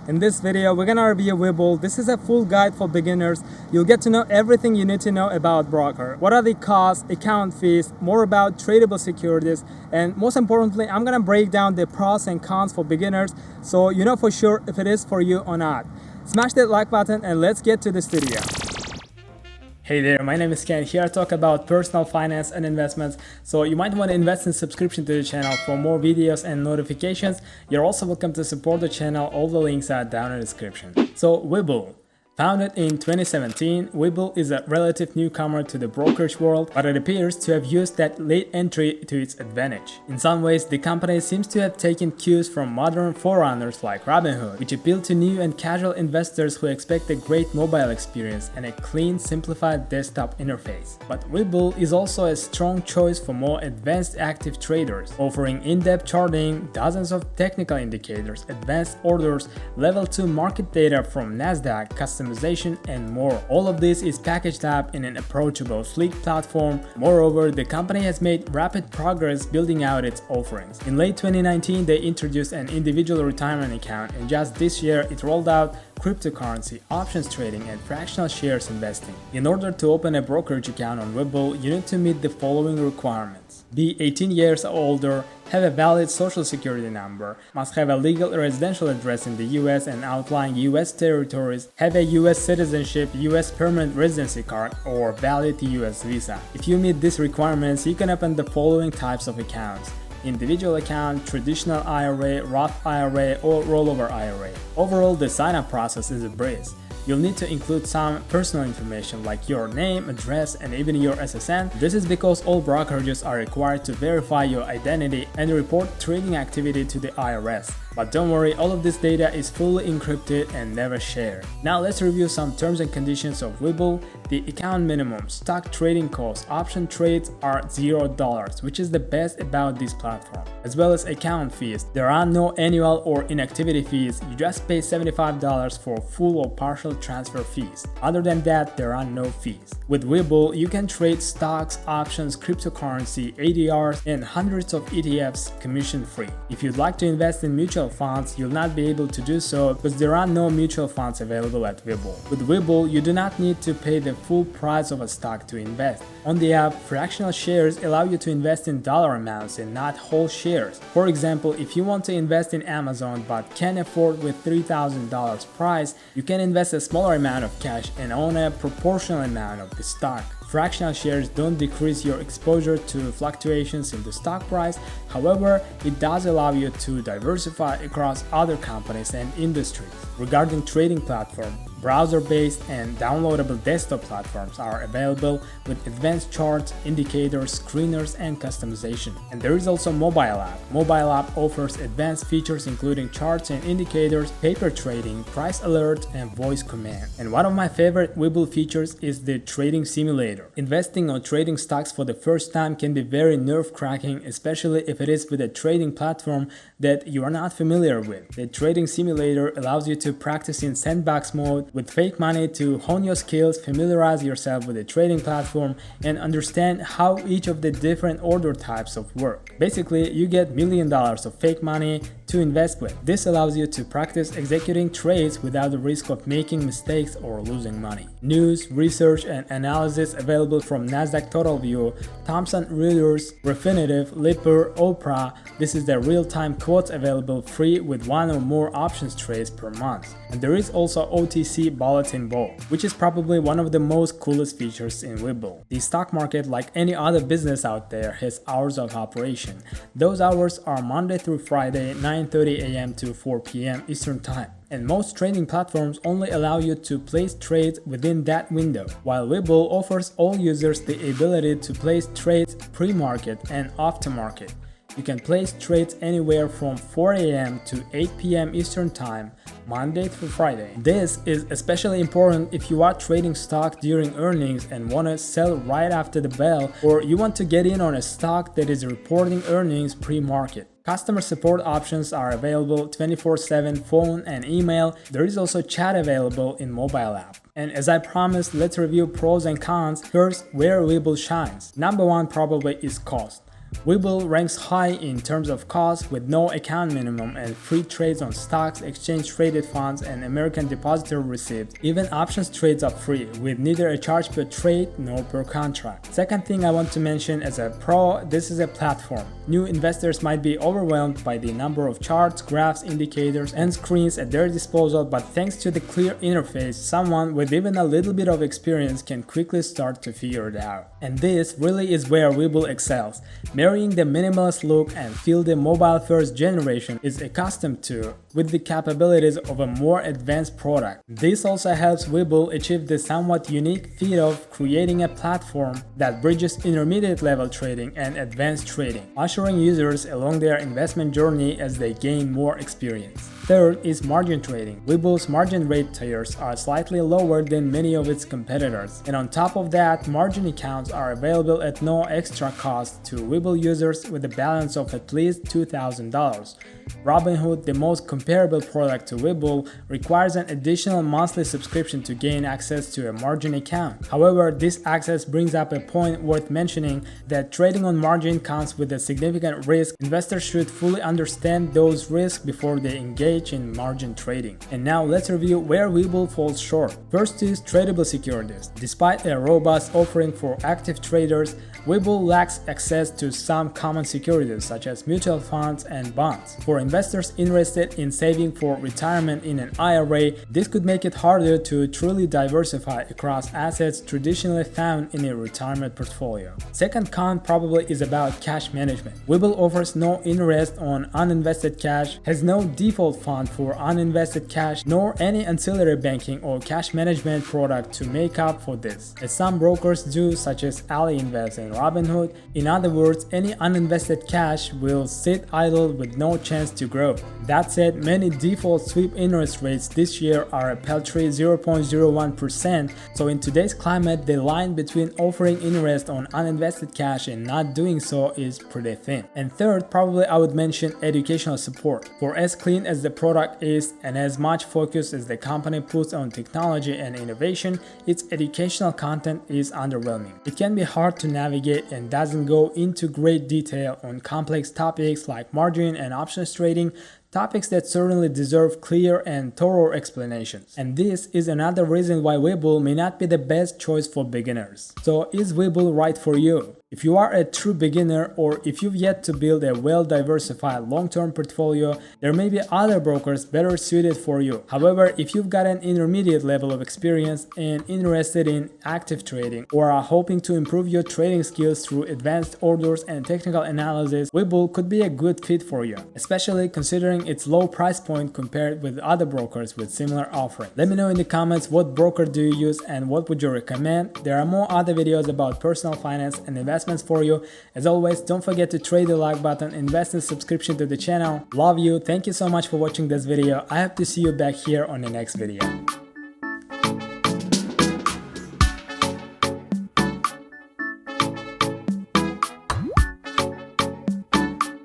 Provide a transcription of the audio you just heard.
In this video, we're gonna review Webull. This is a full guide for beginners. You'll get to know everything you need to know about broker. What are the costs, account fees, more about tradable securities, and most importantly, I'm gonna break down the pros and cons for beginners so you know for sure if it is for you or not. Smash that like button and let's get to this video. Hey there, my name is Ken. Here I talk about personal finance and investments. So you might want to invest in subscription to the channel for more videos and notifications. You're also welcome to support the channel. All the links are down in the description. So Webull. Founded in 2017, Webull is a relative newcomer to the brokerage world, but it appears to have used that late entry to its advantage. In some ways, the company seems to have taken cues from modern forerunners like Robinhood, which appeal to new and casual investors who expect a great mobile experience and a clean, simplified desktop interface. But Webull is also a strong choice for more advanced active traders, offering in-depth charting, dozens of technical indicators, advanced orders, level 2 market data from Nasdaq, customization, and more. All of this is packaged up in an approachable, sleek platform. Moreover, the company has made rapid progress building out its offerings. In late 2019, they introduced an individual retirement account, and just this year it rolled out cryptocurrency, options trading, and fractional shares investing. In order to open a brokerage account on Webull, you need to meet the following requirements. Be 18 years or older, have a valid social security number, must have a legal residential address in the US and outlying US territories, have a US citizenship, US permanent residency card, or valid US visa. If you meet these requirements, you can open the following types of accounts: individual account, traditional IRA, Roth IRA, or rollover IRA. Overall, the sign-up process is a breeze. You'll need to include some personal information like your name, address, and even your SSN. This is because all brokerages are required to verify your identity and report trading activity to the IRS. But don't worry, all of this data is fully encrypted and never shared. Now let's review some terms and conditions of Webull. The account minimum, stock trading costs, option trades are $0, which is the best about this platform, as well as account fees. There are no annual or inactivity fees. You just pay $75 for full or partial transfer fees. Other than that, there are no fees. With Webull, you can trade stocks, options, cryptocurrency, ADRs, and hundreds of ETFs commission-free. If you'd like to invest in mutual funds, you'll not be able to do so because there are no mutual funds available at Webull. With Webull, you do not need to pay the full price of a stock to invest. On the app, fractional shares allow you to invest in dollar amounts and not whole shares. For example, if you want to invest in Amazon but can't afford with $3,000 price, you can invest a smaller amount of cash and own a proportional amount of the stock. Fractional shares don't decrease your exposure to fluctuations in the stock price. However, it does allow you to diversify across other companies and industries. Regarding trading platform, browser-based and downloadable desktop platforms are available with advanced charts, indicators, screeners, and customization. And there is also mobile app. Mobile app offers advanced features including charts and indicators, paper trading, price alert, and voice command. And one of my favorite Webull features is the trading simulator. Investing or trading stocks for the first time can be very nerve-wracking, especially if it is with a trading platform that you are not familiar with. The trading simulator allows you to practice in sandbox mode with fake money to hone your skills, familiarize yourself with the trading platform, and understand how each of the different order types of work. Basically, you get $1 million of fake money to invest with. This allows you to practice executing trades without the risk of making mistakes or losing money. News, research, and analysis available from Nasdaq Total View, Thomson Reuters, Refinitiv, Lipper, Oprah. This is the real-time quotes available free with one or more options trades per month. And there is also OTC Bulletin Board, which is probably one of the most coolest features in Webull. The stock market, like any other business out there, has hours of operation. Those hours are Monday through Friday, 9:30 a.m. to 4 p.m. Eastern Time. And most trading platforms only allow you to place trades within that window, while Webull offers all users the ability to place trades pre-market and after-market. You can place trades anywhere from 4 a.m. to 8 p.m. Eastern Time, Monday through Friday. This is especially important if you are trading stock during earnings and want to sell right after the bell, or you want to get in on a stock that is reporting earnings pre-market. Customer support options are available 24/7 phone and email. There is also chat available in mobile app. And as I promised, let's review pros and cons. First, where Webull shines. Number one probably is cost. Webull ranks high in terms of cost with no account minimum and free trades on stocks, exchange-traded funds, and American depository receipts. Even options trades are free with neither a charge per trade nor per contract. Second thing I want to mention as a pro, this is a platform. New investors might be overwhelmed by the number of charts, graphs, indicators, and screens at their disposal, but thanks to the clear interface, someone with even a little bit of experience can quickly start to figure it out. And this really is where Webull excels. Marrying the minimalist look and feel the mobile-first generation is accustomed to with the capabilities of a more advanced product. This also helps Webull achieve the somewhat unique feat of creating a platform that bridges intermediate level trading and advanced trading, ushering users along their investment journey as they gain more experience. Third is margin trading. Webull's margin rate tiers are slightly lower than many of its competitors, and on top of that, margin accounts are available at no extra cost to Webull users with a balance of at least $2,000. Robinhood, the most comparable product to Webull, requires an additional monthly subscription to gain access to a margin account. However, this access brings up a point worth mentioning that trading on margin comes with a significant risk. Investors should fully understand those risks before they engage in margin trading. And now let's review where Webull falls short. First is tradable securities. Despite a robust offering for active traders, Webull lacks access to some common securities such as mutual funds and bonds. For investors interested in saving for retirement in an IRA, this could make it harder to truly diversify across assets traditionally found in a retirement portfolio. Second con probably is about cash management. Webull offers no interest on uninvested cash, has no default fund for uninvested cash, nor any ancillary banking or cash management product to make up for this, as some brokers do, such as Ali Invest and Robinhood. In other words, any uninvested cash will sit idle with no chance to grow. That said, many default sweep interest rates this year are a paltry 0.01%, so in today's climate, the line between offering interest on uninvested cash and not doing so is pretty thin. And third, probably I would mention educational support. For as clean as the product is and as much focus as the company puts on technology and innovation, its educational content is underwhelming. It can be hard to navigate and doesn't go into great detail on complex topics like margin and options trading, topics that certainly deserve clear and thorough explanations. And this is another reason why Webull may not be the best choice for beginners. So is Webull right for you? If you are a true beginner or if you've yet to build a well-diversified long-term portfolio, there may be other brokers better suited for you. However, if you've got an intermediate level of experience and interested in active trading or are hoping to improve your trading skills through advanced orders and technical analysis, Webull could be a good fit for you, especially considering its low price point compared with other brokers with similar offerings. Let me know in the comments what broker do you use and what would you recommend. There are more other videos about personal finance and investments for you. As always, don't forget to trade the like button, invest in subscription to the channel. Love you. Thank you so much for watching this video. I hope to see you back here on the next video.